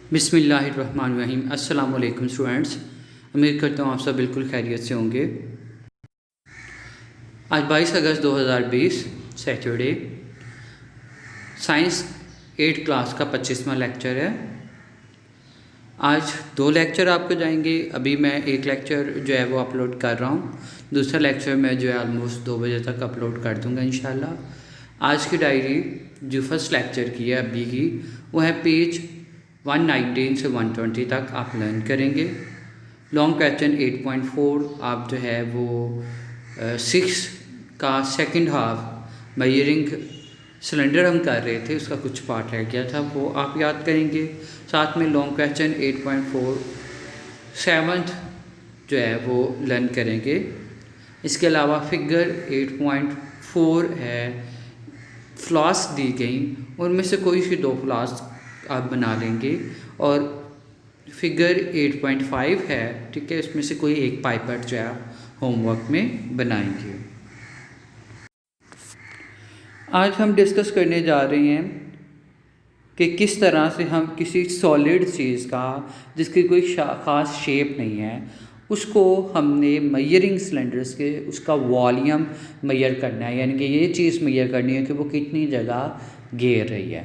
बिस्मिल्लाहिर्रहमानिर्रहीम। अस्सलाम वालेकुम स्टूडेंट्स, उम्मीद करता हूँ आप सब बिल्कुल खैरियत से होंगे। आज 22 अगस्त 2020 सैटरडे, साइंस 8 क्लास का 25वां लेक्चर है। आज 2 लेक्चर आपको जाएंगे। अभी मैं एक लेक्चर जो है वो अपलोड कर रहा हूँ, दूसरा लेक्चर मैं जो है ऑलमोस्ट 2 बजे तक अपलोड कर दूँगा इंशाल्लाह। आज की डायरी जो फर्स्ट लेक्चर की है अभी की, वो है पेज 119 से 120 तक आप लर्न करेंगे। लॉन्ग क्वेश्चन 8.4 आप जो है वो 6 का सेकंड हाफ मेजरिंग सिलेंडर हम कर रहे थे, उसका कुछ पार्ट रह गया था, वो आप याद करेंगे। साथ में लॉन्ग क्वेश्चन 8.4 सेवन्थ जो है वो लर्न करेंगे। इसके अलावा फिगर 8.4 है, फ्लास्क दी गई, उनमें से कोई सी 2 फ्लास्क आप बना लेंगे। और फिगर 8.5 है, ठीक है, इसमें से कोई एक पाइपेट जो है आप होमवर्क में बनाएंगे। आज हम डिस्कस करने जा रहे हैं कि किस तरह से हम किसी सॉलिड चीज़ का जिसकी कोई ख़ास शेप नहीं है, उसको हमने मेजरिंग सिलेंडर्स के उसका वॉल्यूम मेजर करना है, यानी कि ये चीज़ मेजर करनी है कि वो कितनी जगह घेर रही है।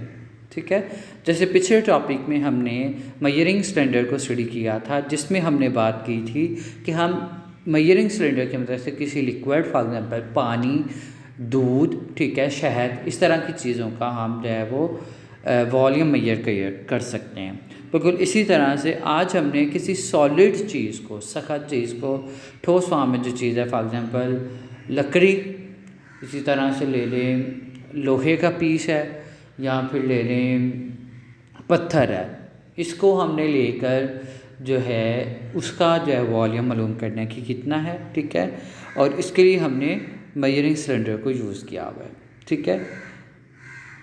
ठीक है, जैसे पिछले टॉपिक में हमने मेजरिंग सिलेंडर को स्टडी किया था, जिसमें हमने बात की थी कि हम मेजरिंग सिलेंडर की मदद से किसी लिक्विड, फॉर एग्जांपल पानी, दूध, ठीक है, शहद, इस तरह की चीज़ों का हम जो है वो वॉल्यूम मेजर कर सकते हैं। बिल्कुल इसी तरह से आज हमने किसी सॉलिड चीज़ को, सख्त चीज़ को, ठोस फॉर्म में जो चीज़ है, फॉर एग्जांपल लकड़ी, इसी तरह से ले लें लोहे का पीस है, या फिर ले लें पत्थर है, इसको हमने लेकर जो है उसका जो है वॉल्यूम मालूम करना है कि कितना है। ठीक है, और इसके लिए हमने मेजरिंग सिलेंडर को यूज़ किया हुआ है। ठीक है,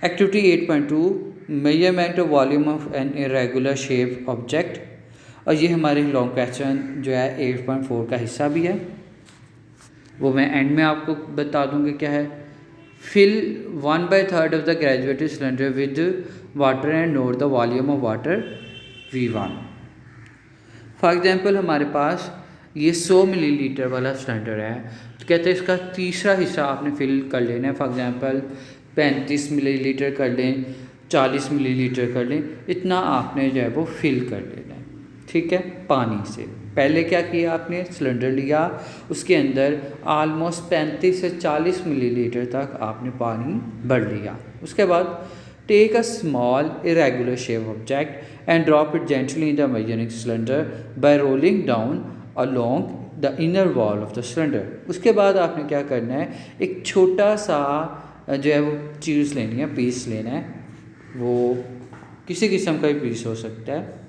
activity 8.2 measurement of volume of an irregular shape object, और ये हमारे लॉन्ग क्वेश्चन जो है 8.4 का हिस्सा भी है, वो मैं एंड में आपको बता दूंगा क्या है। Fill 1/3 of the graduated cylinder with water and note the volume of water V1। For example हमारे पास ये 100 मिलीलीटर वाला सिलेंडर है, तो कहते हैं इसका तीसरा हिस्सा आपने फिल कर लेना है। फॉर एग्जांपल 35 मिलीलीटर कर लें, 40 मिलीलीटर कर लें, इतना आपने जो है वो फिल कर लेना है। ठीक है, पानी से पहले क्या किया आपने, सिलेंडर लिया, उसके अंदर ऑलमोस्ट 35 से 40 मिलीलीटर तक आपने पानी भर लिया। उसके बाद take a small irregular shape object and drop it gently in the measuring cylinder by rolling down along the inner wall of the cylinder. उसके बाद आपने क्या करना है, एक छोटा सा जो है वो चीज़ लेनी है, पीस लेना है, वो किसी किस्म का भी पीस हो सकता है।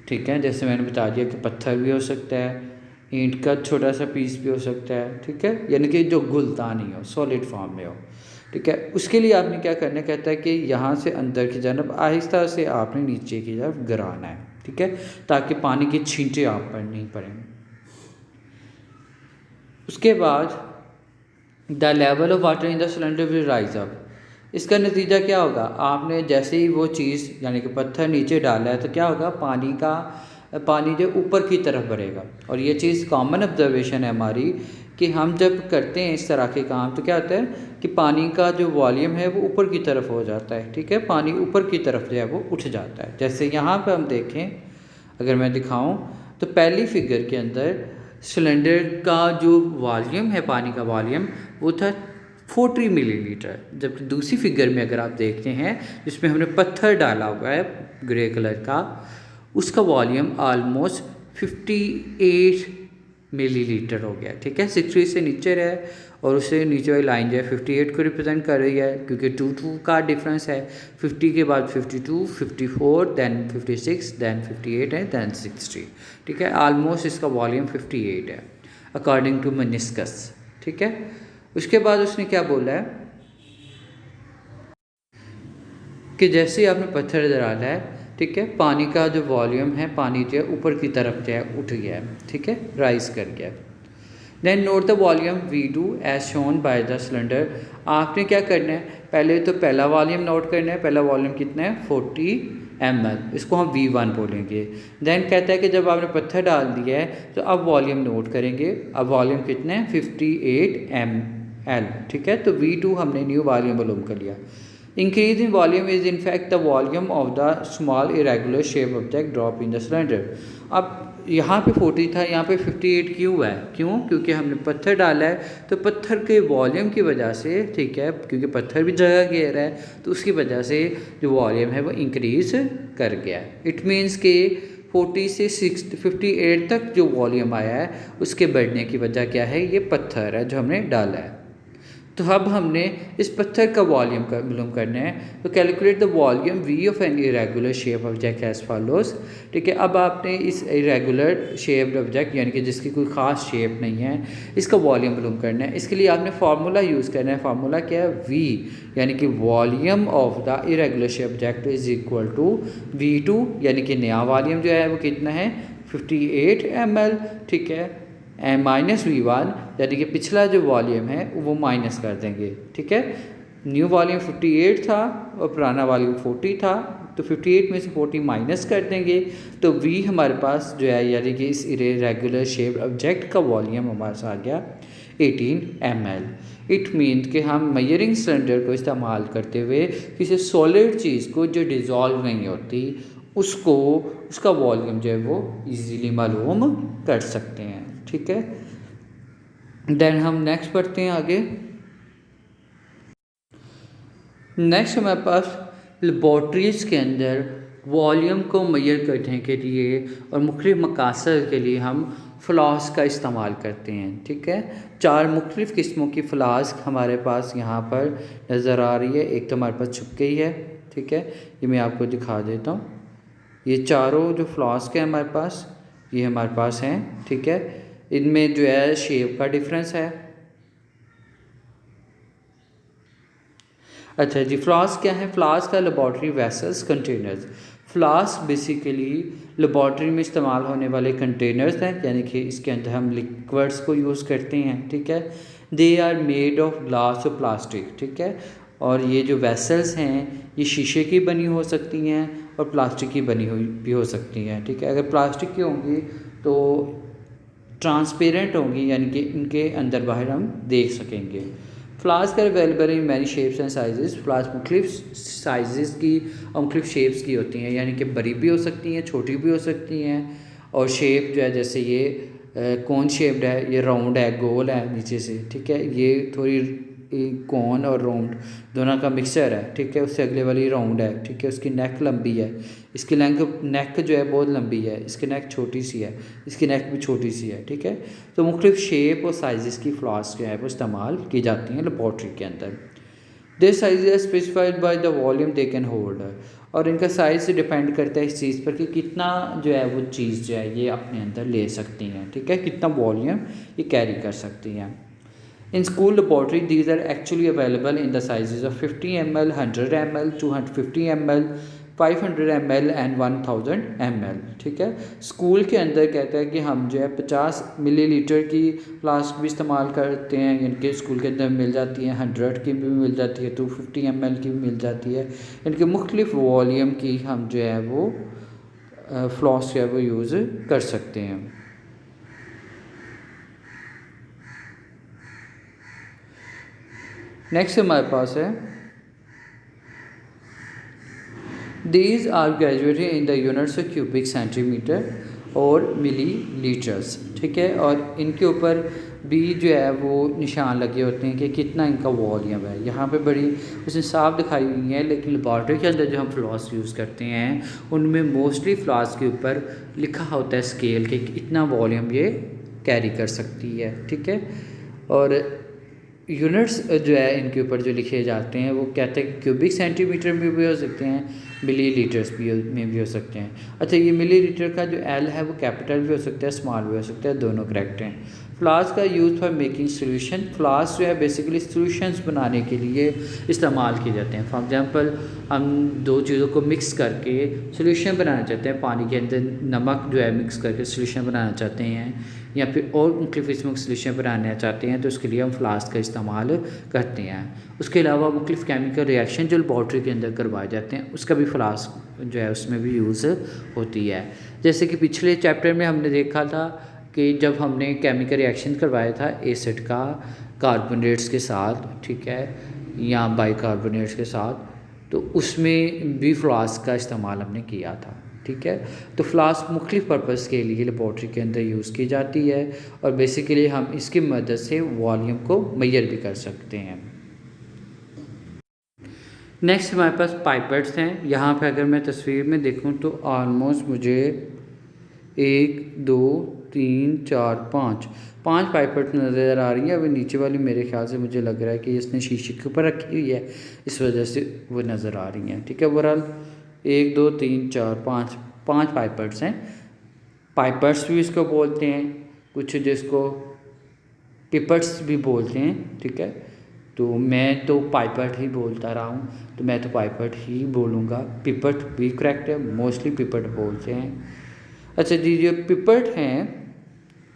ठीक है, जैसे मैंने बता दिया कि पत्थर भी हो सकता है, ईंट का छोटा सा पीस भी हो सकता है। ठीक है, यानी कि जो घुलता नहीं हो, सॉलिड फॉर्म में हो। ठीक है, उसके लिए आपने क्या करना है, कहता है कि यहाँ से अंदर की जानब आहिस्ता से आपने नीचे की तरफ गिराना है। ठीक है, ताकि पानी की छींटे आप पर नहीं पड़ें। उसके बाद the level of water in the cylinder will rise up. इसका नतीजा क्या होगा, आपने जैसे ही वो चीज़ यानी कि पत्थर नीचे डाला है, तो क्या होगा, पानी जो ऊपर की तरफ बढ़ेगा। और ये चीज़ कॉमन ऑब्जर्वेशन है हमारी कि हम जब करते हैं इस तरह के काम, तो क्या होता है कि पानी का जो वॉल्यूम है वो ऊपर की तरफ हो जाता है। ठीक है, पानी ऊपर की तरफ जो है वो उठ जाता है। जैसे यहाँ पर हम देखें, अगर मैं दिखाऊं तो पहली फिगर के अंदर सिलेंडर का जो वॉल्यूम है, पानी का वॉल्यूम, वो था 40 मिलीलीटर, जबकि दूसरी फिगर में अगर आप देखते हैं जिसमें हमने पत्थर डाला हुआ है ग्रे कलर का, उसका वॉल्यूम ऑलमोस्ट 58 मिलीलीटर हो गया। ठीक है, 60 से नीचे रहे, और उससे नीचे वाली लाइन जो है 58 को रिप्रेजेंट कर रही है, क्योंकि 2 का डिफरेंस है। 50 के बाद 52, 54, दैन 56, दैन 58 है, दैन 60। ठीक है, ऑलमोस्ट इसका वॉल्यूम 58 है अकॉर्डिंग टू मेनिस्कस। ठीक है, उसके बाद उसने क्या बोला है कि जैसे ही आपने पत्थर डाला है, ठीक है, पानी का जो वॉल्यूम है, पानी जो है ऊपर की तरफ जो है उठ गया है। ठीक है, राइज कर गया। Then note the volume V2 as shown by the cylinder. आपने क्या करना है, पहले तो पहला वॉल्यूम नोट करना है। पहला वॉल्यूम कितना है, 40 ml, इसको हम V1 बोलेंगे। देन कहता है कि जब आपने पत्थर डाल दिया है तो अब वॉल्यूम नोट करेंगे। अब वॉल्यूम कितने हैं 58 ml, ठीक है। तो V2 हमने न्यू वॉल्यूम मालूम कर लिया। Increase in volume is in fact the volume of the small irregular shape object drop in the cylinder. अब यहाँ पे 40 था, यहाँ पे 58 क्यों है? क्यों? क्योंकि हमने पत्थर डाला है, तो पत्थर के वॉल्यूम की वजह से, ठीक है, क्योंकि पत्थर भी जगह घेर रहा है तो उसकी वजह से जो वॉल्यूम है वो इंक्रीज़ कर गया। इट मीन्स कि 40 से 58 तक जो वॉल्यूम आया है उसके बढ़ने की वजह क्या है? ये पत्थर है जो हमने डाला है। तो अब हमने इस पत्थर का वॉल्यूम का मालूम करना है। तो calculate the volume V of an irregular shape object as follows, ठीक है। अब आपने इस इरेगुलर शेप्ड ऑब्जेक्ट यानी कि जिसकी कोई ख़ास शेप नहीं है, इसका वॉल्यूम मालूम करना है। इसके लिए आपने फार्मूला यूज़ करना है। फार्मूला क्या है? वी, यानी कि volume of the irregular shape object is equal to V2, यानी कि नया वॉल्यूम जो है वो कितना है 58 ml, ठीक है, माइनस V1, यानी कि पिछला जो वॉल्यूम है वो माइनस कर देंगे, ठीक है। न्यू वॉल्यूम 58 था और पुराना वॉल्यूम 40 था, तो 58 में से 40 माइनस कर देंगे तो V हमारे पास जो है यानी कि इस इरेगुलर शेप्ड ऑब्जेक्ट का वॉल्यूम हमारे पास आ गया 18 ml। इट मीन कि हम मेजरिंग सिलेंडर को इस्तेमाल करते हुए किसी सॉलिड चीज़ को जो डिज़ोल्व नहीं होती उसको उसका वॉल्यूम जो है वो इजीली मालूम कर सकते हैं, ठीक है। देन हम नेक्स्ट पढ़ते हैं आगे। नेक्स्ट हमारे पास लेबॉर्ट्रीज़ के अंदर वॉल्यूम को मेजर करने के लिए और मुख्तलिफ मकासद के लिए हम फ्लास्क का इस्तेमाल करते हैं, ठीक है। 4 मुख्तलिफ़ किस्मों की फ्लास्क हमारे पास यहाँ पर नज़र आ रही है। एक तो हमारे पास छुप गई है, ठीक है, ये मैं आपको दिखा देता हूँ। ये चारों जो फ्लास्क हैं हमारे पास, ये हमारे पास हैं, ठीक है। इनमें जो है शेप का डिफरेंस है। अच्छा जी, फ्लास्क क्या है? फ्लास्क का laboratory vessels containers. Flask basically laboratory में इस्तेमाल होने वाले कंटेनर्स हैं, यानी कि इसके अंदर हम लिक्विड्स को यूज़ करते हैं, ठीक है। They are made of glass और प्लास्टिक, ठीक है। और ये जो वेसल्स हैं ये शीशे की बनी हो सकती हैं और प्लास्टिक की बनी हुई भी हो सकती हैं, ठीक है। अगर प्लास्टिक की होंगी तो ट्रांसपेरेंट होंगी, यानी कि इनके अंदर बाहर हम देख सकेंगे। Flask are available in many shapes and sizes. Flask मुख्तलिफ साइज़ की और मुख्तलिफ शेप्स की होती हैं, यानी कि बड़ी भी हो सकती हैं, छोटी भी हो सकती हैं। और शेप जो है जैसे ये कौन शेप्ड है, ये राउंड है, गोल है नीचे से, ठीक है। ये थोड़ी कौन और राउंड दोनों का मिक्सचर है, ठीक है। उससे अगले वाली राउंड है, ठीक है। उसकी नेक लंबी है, इसकी नेक जो है बहुत लंबी है, इसकी नेक छोटी सी है, इसकी नेक भी छोटी सी है, ठीक है। तो मुख्तलिफ शेप और साइज़ की फ्लास्क जो है वो इस्तेमाल की जाती हैं लेबॉर्ट्री के अंदर। This size is specified by the volume they can hold, और इनका साइज़ डिपेंड करता है इस चीज़ पर कि कितना जो है वो चीज़ जो है ये अपने अंदर ले सकती हैं, ठीक है, कितना वॉल्यूम ये कैरी कर सकती हैं। In school laboratory, these are actually available in the sizes of 50 ml, 100 ml, 250 ml, 500 ml and 1000 ml, ठीक है। स्कूल के अंदर कहता है कि हम जो है 50 मिलीलीटर की फ्लास्क भी इस्तेमाल करते हैं, यानी कि स्कूल के अंदर मिल जाती है, 100 की भी मिल जाती है, 250 ml की भी मिल जाती है, यानी कि मुख्तलिफ वॉल्यूम की हम जो है वो फ्लास्क जो है वो यूज़ कर सकते हैं। नेक्स्ट हमारे पास है these are graduated in the units of cubic centimetre और मिलीलीटर्स, ठीक है। और इनके ऊपर भी जो है वो निशान लगे होते हैं कि कितना इनका वॉल्यूम है। यहाँ पे बड़ी उसने साफ दिखाई हुई है, लेकिन लेबॉर्ट्री के अंदर जो हम फ्लास्क यूज़ करते हैं उनमें मोस्टली फ्लास्क के ऊपर लिखा होता है स्केल कि इतना वॉल्यूम ये कैरी कर सकती है, ठीक है। और यूनिट्स जो है इनके ऊपर जो लिखे जाते हैं वो कहते हैं क्यूबिक सेंटीमीटर में भी हो सकते हैं, मिलीलीटर्स में भी हो सकते हैं। अच्छा, ये मिलीलीटर का जो एल है वो कैपिटल भी हो सकता है, स्मॉल भी हो सकता है, दोनों करेक्ट हैं। फ्लास्क का use for making solution. Flask जो है बेसिकली सोल्यूशंस बनाने के लिए इस्तेमाल किए जाते हैं। फॉर एग्जांपल हम दो चीज़ों को मिक्स करके सोल्यूशन बनाना चाहते हैं, पानी के अंदर नमक जो है मिक्स करके सोल्यूशन बनाना चाहते हैं, या फिर और मुख्तलिफ किस्म की सोल्यूशन बनाना चाहते हैं तो उसके लिए हम फ्लास्क का इस्तेमाल करते हैं। उसके अलावा मुख्तलिफ केमिकल रिएक्शन जो लेबॉर्ट्री के अंदर करवाए जाते हैं उसका भी फ्लास्क जो है उसमें भी यूज़ होती है। जैसे कि पिछले चैप्टर में हमने देखा था कि जब हमने केमिकल रिएक्शन करवाया था एसिड का कार्बोनेट्स के साथ, ठीक है, या बाइकार्बोनेट्स के साथ, तो उसमें भी फ्लास्क का इस्तेमाल हमने किया था, ठीक है। तो फ्लास्क मुख्तलिफ पर्पज़ के लिए लेबॉर्ट्री के अंदर यूज़ की जाती है और बेसिकली हम इसकी मदद से वॉल्यूम को मेजर भी कर सकते हैं। नेक्स्ट हमारे पास पाइपेट्स हैं। यहाँ पे अगर मैं तस्वीर में देखूँ तो ऑलमोस्ट मुझे 1 2 3 4 5 पाइपेट नज़र आ रही है। अभी नीचे वाली मेरे ख्याल से मुझे लग रहा है कि इसने शीशे के ऊपर रखी हुई है, इस वजह से वो नज़र आ रही हैं, ठीक है। ओवरऑल 1 2 3 4 5 पाइपेट्स हैं। पाइपेट्स भी इसको बोलते हैं, कुछ जिसको पिपेट्स भी बोलते हैं, ठीक है। तो मैं तो पाइपेट ही बोलता रहा हूँ, तो मैं तो पाइपेट ही बोलूँगा। पिपेट भी करेक्ट है, मोस्टली पिपेट बोलते हैं। अच्छा जी, जो पिपेट हैं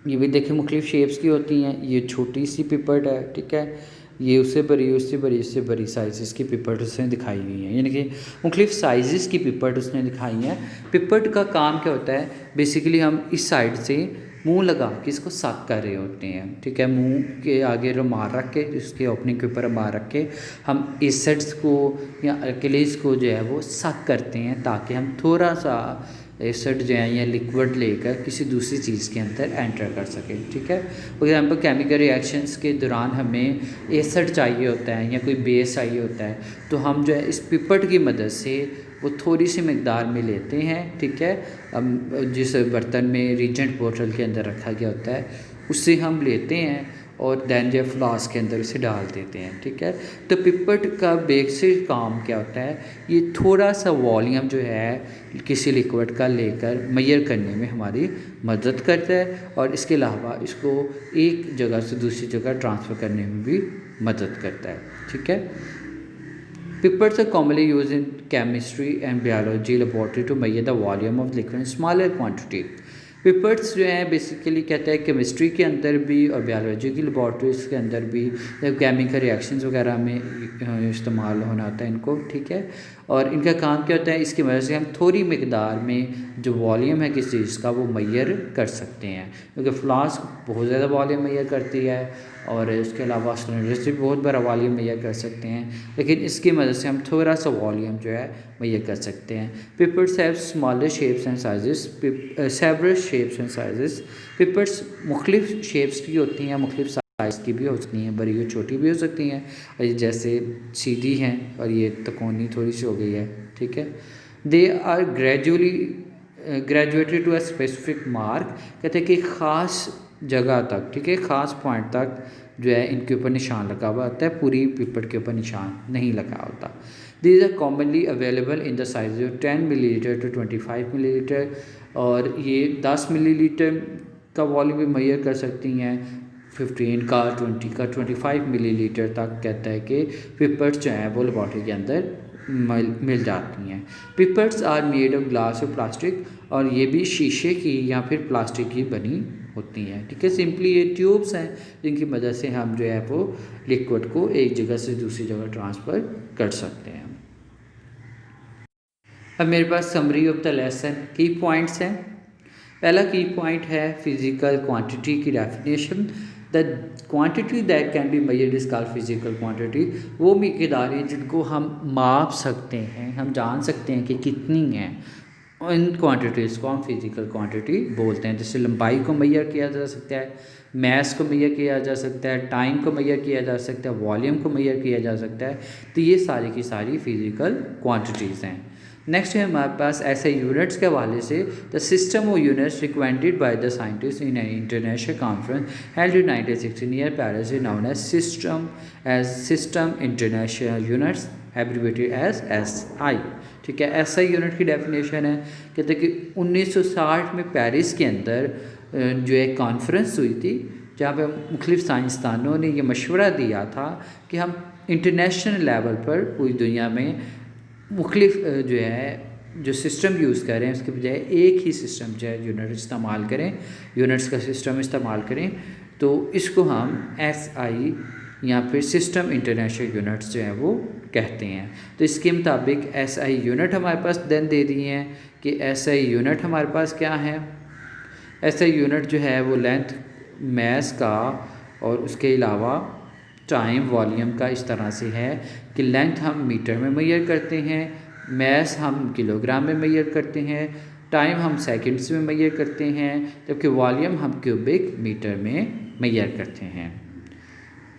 ये भी देखिए मुख्तलिफ शेप्स की होती हैं। ये छोटी सी पिपेट है, ठीक है, ये उससे बड़ी, उससे बड़ी, उससे बड़ी साइज़ की पिपेट उसने दिखाई हुई हैं, यानी कि मुख्तलिफ साइज़ की पिपेट उसने दिखाई हैं। पिपेट का काम क्या होता है, बेसिकली हम इस साइड से मुंह लगा के इसको सक कर रहे होते हैं, ठीक है। मुंह के आगे रुमाल रख के, उसके ओपनिंग के ऊपर रुमाल रख के हम एसिड्स को या अल्कलीज को जो है वो सक करते हैं, ताकि हम थोड़ा सा एसिड जो है या लिक्विड लेकर किसी दूसरी चीज़ के अंदर एंटर कर सकें, ठीक है। फॉर एग्जांपल केमिकल रिएक्शंस के दौरान हमें एसिड चाहिए होता है या कोई बेस चाहिए होता है, तो हम जो है इस पिपेट की मदद से वो थोड़ी सी मकदार में लेते हैं, ठीक है। जिस बर्तन में रीजेंट बोतल के अंदर रखा गया होता है उससे हम लेते हैं और दैन जो फ्लास्क के अंदर उसे डाल देते हैं, ठीक है। तो पिपेट का बेसिक काम क्या होता है, ये थोड़ा सा वॉल्यूम जो है किसी लिक्विड का लेकर मेजर करने में हमारी मदद करता है और इसके अलावा इसको एक जगह से दूसरी जगह ट्रांसफ़र करने में भी मदद करता है, ठीक है। Pipettes are commonly used in chemistry and biology laboratory to measure the volume of liquid in smaller quantity. Pipettes जो हैं बेसिकली कहते हैं केमिस्ट्री के अंदर भी और बायोलॉजी की लेबॉर्ट्रीज़ के अंदर भी, जब केमिकल रिएक्शंस वगैरह में इस्तेमाल होना होता है इनको, ठीक है। और इनका काम क्या होता है, इसकी वजह से हम थोड़ी मकदार में जो वॉल्यूम है किसी चीज़ का वो मेजर कर सकते हैं, क्योंकि फ्लास्क बहुत ज़्यादा वॉल्यूम मेजर करती है और इसके अलावा सिलेंडर से भी बहुत बड़ा वॉल्यूम मेजर कर सकते हैं, लेकिन इसकी मदद से हम थोड़ा सा वॉल्यूम जो है मेजर कर सकते हैं। Pipettes have smaller shapes and sizes, several shapes and sizes. Pipettes मुख्तलिफ शेप्स की होती हैं, मुख्तलिफ साइज़ की भी हो सकती हैं, बड़ी और छोटी भी हो सकती हैं, जैसे सीधी हैं और ये तकोनी थोड़ी सी हो गई है, ठीक है। They are graduated to a specific mark, कहते हैं कि ख़ास जगह तक, ठीक है, ख़ास पॉइंट तक जो है इनके ऊपर निशान लगा हुआ होता है, पूरी पिपेट के ऊपर निशान नहीं लगा होता। These are commonly available in the size of 10 millilitre to 25 millilitre, और ये 10 मिलीलीटर का वॉल्यूम भी मेजर कर सकती हैं, 15 का, 20 का, 25 मिलीलीटर तक कहता है कि पिपेट्स जो हैं वो लेबॉर्ट्री के अंदर मिल जाती हैं। Pipettes are made of glass और प्लास्टिक, और ये भी शीशे की या फिर प्लास्टिक की बनी होती हैं, ठीक है। सिंपली ये ट्यूब्स हैं जिनकी मदद से हम जो है वो लिक्विड को एक जगह से दूसरी जगह ट्रांसफ़र कर सकते हैं। अब मेरे पास समरी ऑफ द लेसन की पॉइंट्स हैं। पहला की पॉइंट है फिज़िकल क्वांटिटी की definition. The quantity that can be measured is called physical quantity. वो मिक़दारें जिनको हम माप सकते हैं, हम जान सकते हैं कि कितनी हैं, इन क्वांटिटीज़ को हम फिज़िकल क्वांटिटी बोलते हैं। जैसे लंबाई को मेजर किया जा सकता है, मैस को मेजर किया जा सकता है, टाइम को मेजर किया जा सकता है, वॉल्यूम को मेजर किया जा सकता है। तो ये सारी की सारी फिज़िकल क्वांटिटीज़ हैं। नेक्स्ट है हमारे पास ऐसे यूनिट्स के हवाले से, the system of units recommended by the scientist in an international conference held in 1916 near Paris is known as system international units abbreviated as SI, ठीक है। SI यूनिट की डेफिनेशन है, कहते हैं कि 1960 में पेरिस के अंदर जो एक कॉन्फ्रेंस हुई थी जहाँ पे मुख्तलिफ साइंसदानों ने ये मशवरा दिया था कि हम इंटरनेशनल लेवल पर पूरी दुनिया में मुख्तलिफ जो है जो सिस्टम यूज़ कर रहे हैं उसके बजाय एक ही सिस्टम जो है यूनिट इस्तेमाल करें, यूनिट्स का सिस्टम इस्तेमाल करें, तो इसको हम SI या फिर सिस्टम इंटरनेशनल यूनिट्स जो हैं वो कहते हैं। तो इसके मुताबिक SI यूनिट हमारे पास देन दे दी हैं कि SI यूनिट हमारे पास क्या है। SI यूनिट जो है वो लेंथ मैस का और उसके अलावा टाइम वॉल्यूम का इस तरह से है कि लेंथ हम मीटर में मेजर करते हैं, मैस हम किलोग्राम में मेजर करते हैं, टाइम हम सेकंड्स में मेजर करते हैं, जबकि वॉल्यूम हम क्यूबिक मीटर में मेजर करते हैं।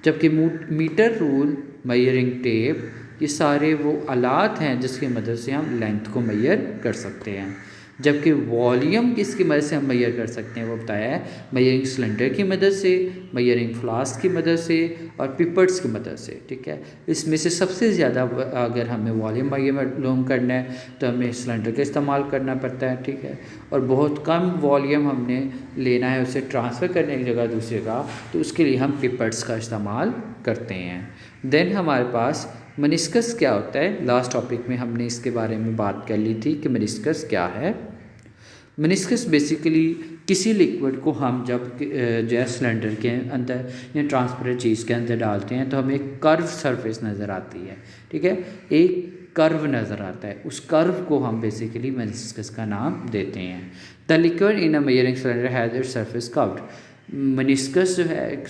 जबकि मीटर रूल, मेजरिंग टेप, ये सारे वो आलात हैं जिसकी मदद से हम लेंथ को मेजर कर सकते हैं। जबकि वॉल्यूम किसकी मदद से हम मेजर कर सकते हैं वो बताया है, मेजरिंग सिलेंडर की मदद से, मेजरिंग फ्लास्क की मदद से और पिपर्ट्स की मदद से। ठीक है, इसमें से सबसे ज़्यादा अगर हमें वॉल्यूम मालूम करना है तो हमें सिलेंडर का इस्तेमाल करना पड़ता है। ठीक है, और बहुत कम वॉल्यूम हमने लेना है उसे ट्रांसफ़र करने की जगह दूसरी जगह, तो उसके लिए हम पिपर्ट्स का इस्तेमाल करते हैं। देन हमारे पास मेनिस्कस क्या होता है। लास्ट टॉपिक में हमने इसके बारे में बात कर ली थी कि मेनिस्कस क्या है। मेनिस्कस बेसिकली किसी लिक्विड को हम जब जो है सिलेंडर के अंदर या ट्रांसपेरेंट चीज़ के अंदर डालते हैं तो हमें एक कर्व सरफेस नज़र आती है। ठीक है, एक कर्व नज़र आता है, उस कर्व को हम बेसिकली मेनिस्कस का नाम देते हैं। The liquid in a measuring cylinder has its surface curved. Meniscus जो है एक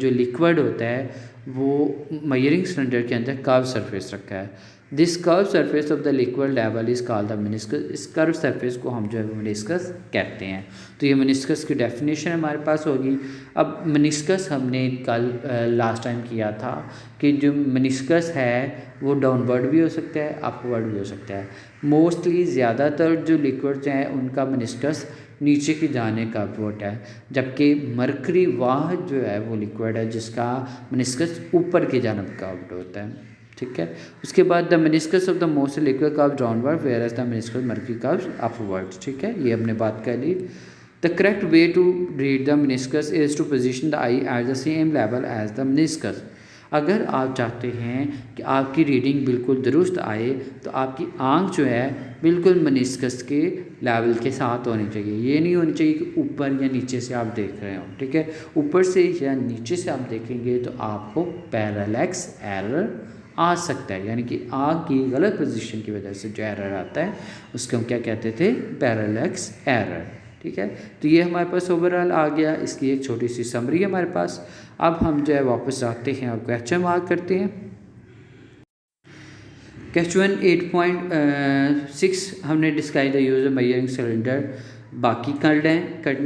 जो लिक्विड होता है वो मेजरिंग सिलेंडर के अंदर कर्व सरफेस रखा है। This curve surface of the liquid level is called the meniscus. इस कर्व सरफेस को हम जो है मेनिस्कस कहते हैं। तो ये मेनिस्कस की डेफिनेशन हमारे पास होगी। अब मेनिस्कस हमने कल लास्ट टाइम किया था कि जो मेनिस्कस है वो डाउनवर्ड भी हो सकता है, अपवर्ड भी हो सकता है। मोस्टली ज़्यादातर जो लिक्विड्स हैं उनका मेनिस्कस नीचे की जाने का अपवर्ड है, जबकि मरकरी वाह जो है वो लिक्विड है जिसका मेनिस्कस ऊपर की जानब का अपवर्ड होता है। ठीक है, उसके बाद the meniscus of the most liquid curve downward where as the meniscus mercury curve upward. ठीक है, ये हमने बात कर ली। The correct way to read the meniscus is to position the eye at the same level as the meniscus. अगर आप चाहते हैं कि आपकी रीडिंग बिल्कुल दुरुस्त आए तो आपकी आँख जो है बिल्कुल मेनिस्कस के लेवल के साथ होनी चाहिए। ये नहीं होनी चाहिए कि ऊपर या नीचे से आप देख रहे हो। ठीक है, ऊपर से या नीचे से आप देखेंगे तो आपको पैरेलैक्स एरर आ सकता है, यानी कि आँख की गलत पोजीशन की वजह से जो एरर आता है उसको हम क्या कहते थे, पैरेलैक्स एरर। ठीक है, तो ये हमारे पास ओवरऑल आ गया, इसकी एक छोटी सी समरी है हमारे पास। अब हम जो है वापस आते हैं और क्वेश्चन मार्क करते हैं। क्वेश्चन 8.6 हमने describe the use of measuring cylinder बाकी करना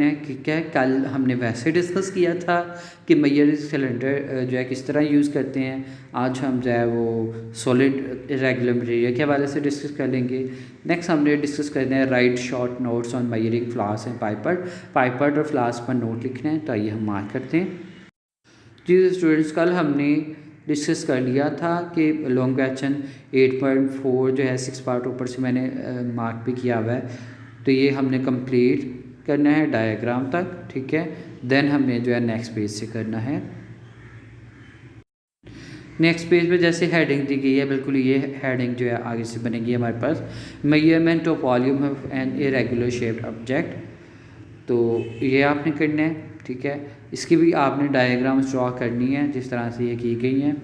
है। ठीक है, कल हमने वैसे डिस्कस किया था कि मेजरिंग सिलेंडर जो है किस तरह यूज़ करते हैं। आज हम जो है वो सॉलिड इरेगुलर मटेरियल के हवाले से डिस्कस कर लेंगे। नेक्स्ट हमने डिस्कस करना है write short notes on measuring flask and pipette और फ्लास्क पर नोट लिखना है। तो आइए हम मार्क करते हैं। जी स्टूडेंट्स, कल हमने डिस्कस कर लिया था कि लॉन्ग क्वेश्चन 8.4 जो है 6 पार्ट ऊपर से मैंने मार्क भी किया हुआ है, तो ये हमने कंप्लीट करना है डायग्राम तक। ठीक है, देन हमने जो है नेक्स्ट पेज से करना है। नेक्स्ट पेज पे जैसे हेडिंग दी गई है, बिल्कुल ये हेडिंग जो है आगे से बनेगी हमारे पास, measurement of volume of an irregular shaped object. तो ये आपने करना है। ठीक है, इसकी भी आपने डायग्राम्स ड्रॉ करनी है जिस तरह से ये की गई हैं,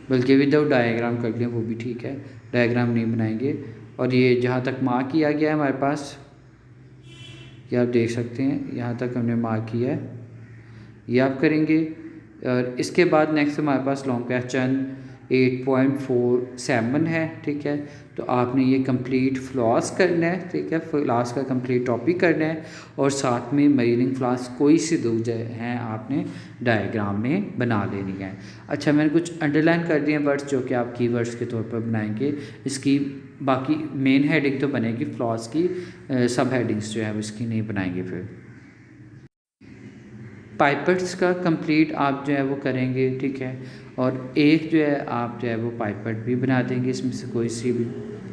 बल्कि विदाउट डायग्राम कर लें वो भी ठीक है, डायग्राम नहीं बनाएंगे। और ये जहाँ तक मार्क किया गया है हमारे पास, ये आप देख सकते हैं, यहाँ तक हमने मार्क किया है, ये आप करेंगे। और इसके बाद नेक्स्ट हमारे पास लॉन्ग क्वेश्चन 8.47 है। ठीक है, तो आपने ये कंप्लीट फ्लास्क करना है। ठीक है, फ्लास्क का कंप्लीट टॉपिक करना है और साथ में मेजरिंग फ्लास्क कोई सी दो हैं आपने डायग्राम में बना लेनी है। अच्छा, मैंने कुछ अंडरलाइन कर दिए वर्ड्स जो कि आप कीवर्ड्स के तौर पर बनाएंगे। इसकी बाकी मेन हेडिंग तो बनेगी, फ्लास्क की सब हेडिंग्स जो है वो इसकी नहीं बनाएंगे। फिर पाइपेट्स का कंप्लीट आप जो है वो करेंगे। ठीक है, और एक जो है आप जो है वो पाइपेट भी बना देंगे इसमें से कोई सी भी।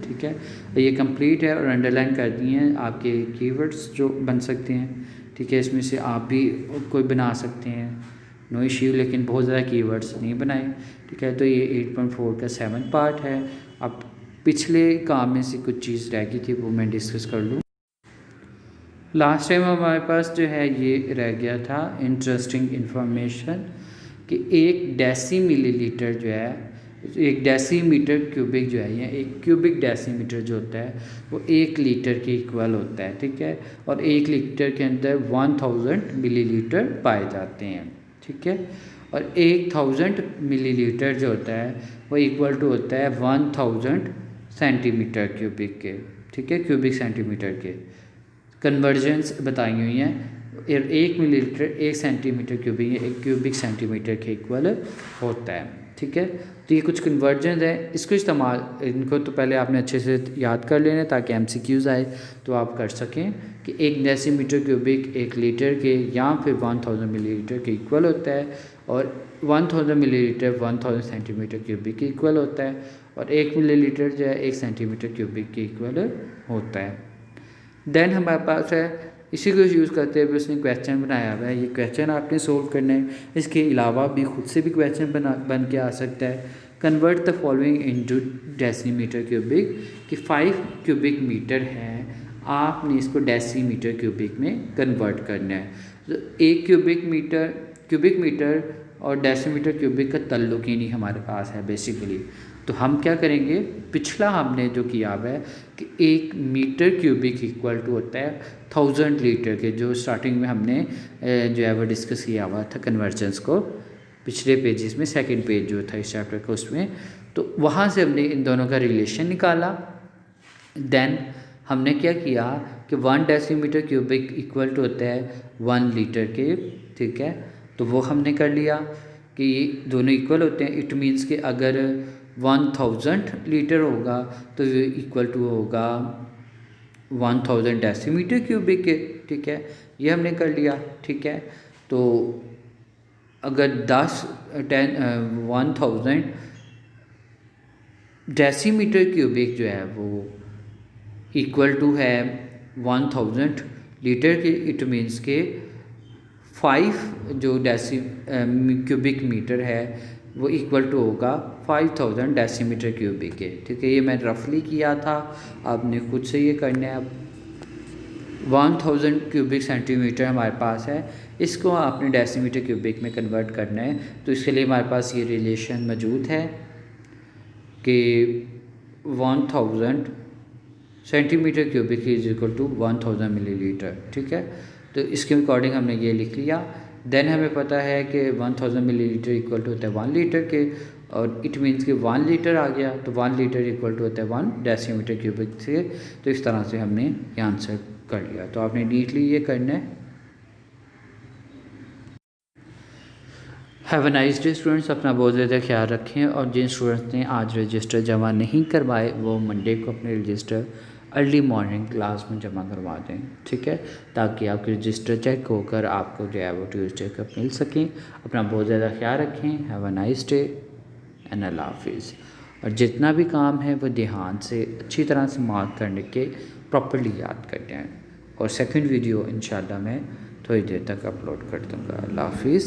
ठीक है, ये कंप्लीट है और अंडरलाइन कर दिए हैं आपके कीवर्ड्स जो बन सकते हैं। ठीक है, इसमें से आप भी कोई बना सकते हैं, नो इश्यू, लेकिन बहुत ज़्यादा कीवर्ड्स नहीं बनाए। ठीक है, तो ये 8.4 का 7 पार्ट है। अब पिछले काम में से कुछ चीज़ रह गई थी वो मैं डिस्कस कर लूँ। लास्ट टाइम हमारे पास जो है ये रह गया था इंटरेस्टिंग इन्फॉर्मेशन कि 1 डेसी मिलीलीटर जो है, 1 डेसीमीटर क्यूबिक जो है, या 1 क्यूबिक डेसीमीटर जो होता है वो 1 लीटर के इक्वल होता है, ठीक है। और 1 लीटर के अंदर 1000 मिलीलीटर पाए जाते हैं, ठीक है। और 1000 मिलीलीटर जो होता है वो इक्वल टू होता है 1000 सेंटीमीटर क्यूबिक के, ठीक है, क्यूबिक सेंटीमीटर के। कन्वर्जन्स बताई हुई हैं। 1 मिलीलीटर 1 सेंटीमीटर क्यूबिक या 1 क्यूबिक सेंटीमीटर के इक्वल होता है, ठीक है। तो ये कुछ कन्वर्जन है, इसको इस्तेमाल, इनको तो पहले आपने अच्छे से याद कर लेना ताकि MCQs आए तो आप कर सकें कि 1 डेसीमीटर क्यूबिक 1 लीटर के या फिर 1000 मिलीलीटर के इक्वल होता है, और 1000 मिलीलीटर 1000 सेंटीमीटर क्यूबिक के इक्वल होता है, और 1 मिलीलीटर जो है 1 सेंटीमीटर क्यूबिक के इक्वल होता है। देन हमारे पास है, इसी को यूज़ करते हुए उसने क्वेश्चन बनाया हुआ है। ये क्वेश्चन आपने सोल्व करना है, इसके अलावा भी खुद से भी क्वेश्चन बन के आ सकता है। Convert the following into decimetre cubic, कि 5 क्यूबिक मीटर है, आपने इसको डेसीमीटर क्यूबिक में कन्वर्ट करना है। तो 1 क्यूबिक मीटर और डेसीमीटर क्यूबिक का तल्लुक ही नहीं हमारे पास है बेसिकली। तो हम क्या करेंगे, पिछला हमने जो किया हुआ है कि 1 मीटर क्यूबिक इक्वल टू होता है 1000 लीटर के, जो स्टार्टिंग में हमने जो है वो डिस्कस किया हुआ था कन्वर्जन्स को पिछले पेजेस में, सेकंड पेज जो था इस चैप्टर का उसमें। तो वहाँ से हमने इन दोनों का रिलेशन निकाला। देन हमने क्या किया कि 1 डेसीमीटर क्यूबिक इक्वल टू होता है 1 लीटर के, ठीक है। तो वो हमने कर लिया कि ये दोनों इक्वल होते हैं। इट मीन्स कि अगर 1000 लीटर होगा तो ये इक्वल टू होगा 1000 डेसीमीटर क्यूबिक के, ठीक है। ये हमने कर लिया, ठीक है। तो अगर 1000 डेसीमीटर क्यूबिक जो है वो इक्वल टू है 1000 लीटर के, इट मीन्स के 5 जो क्यूबिक मीटर है वो इक्वल टू होगा 5000 डेसीमीटर क्यूबिक के, ठीक है। ये मैं रफली किया था, आपने खुद से ये करना है। अब 1000 क्यूबिक सेंटीमीटर हमारे पास है, इसको आपने डेसीमीटर क्यूबिक में कन्वर्ट करना है। तो इसके लिए हमारे पास ये रिलेशन मौजूद है कि 1000 centimetre cubic is equal to 1000 millilitre, ठीक है। तो इसके अकॉर्डिंग हमने ये लिख लिया। देन हमें पता है कि 1000 मिलीलीटर इक्वल टू होता है 1 लीटर के, और इट मीन्स कि 1 लीटर आ गया तो 1 लीटर इक्वल टू होता है 1 डेसीमीटर क्यूबिक से। तो इस तरह से हमने ये आंसर कर लिया। तो आपने नीटली ये करना है। Have a nice day students, अपना बहुत ज़्यादा ख्याल रखें, और जिन स्टूडेंट्स ने आज रजिस्टर जमा नहीं करवाए वो मंडे को अपने रजिस्टर अर्ली मॉर्निंग क्लास में जमा करवा दें, ठीक है, ताकि आपके रजिस्टर चेक होकर आपको जो है वो ट्यूसडे कप मिल सकें। अपना बहुत ज़्यादा ख्याल रखें। Have a nice day and अल्लाह हाफिज़। और जितना भी काम है वो ध्यान से अच्छी तरह से मार्क करने के प्रॉपर्ली याद करते हैं। और सेकंड वीडियो इंशाल्लाह मैं थोड़ी देर तक अपलोड कर दूँगा। अल्लाह हाफिज़।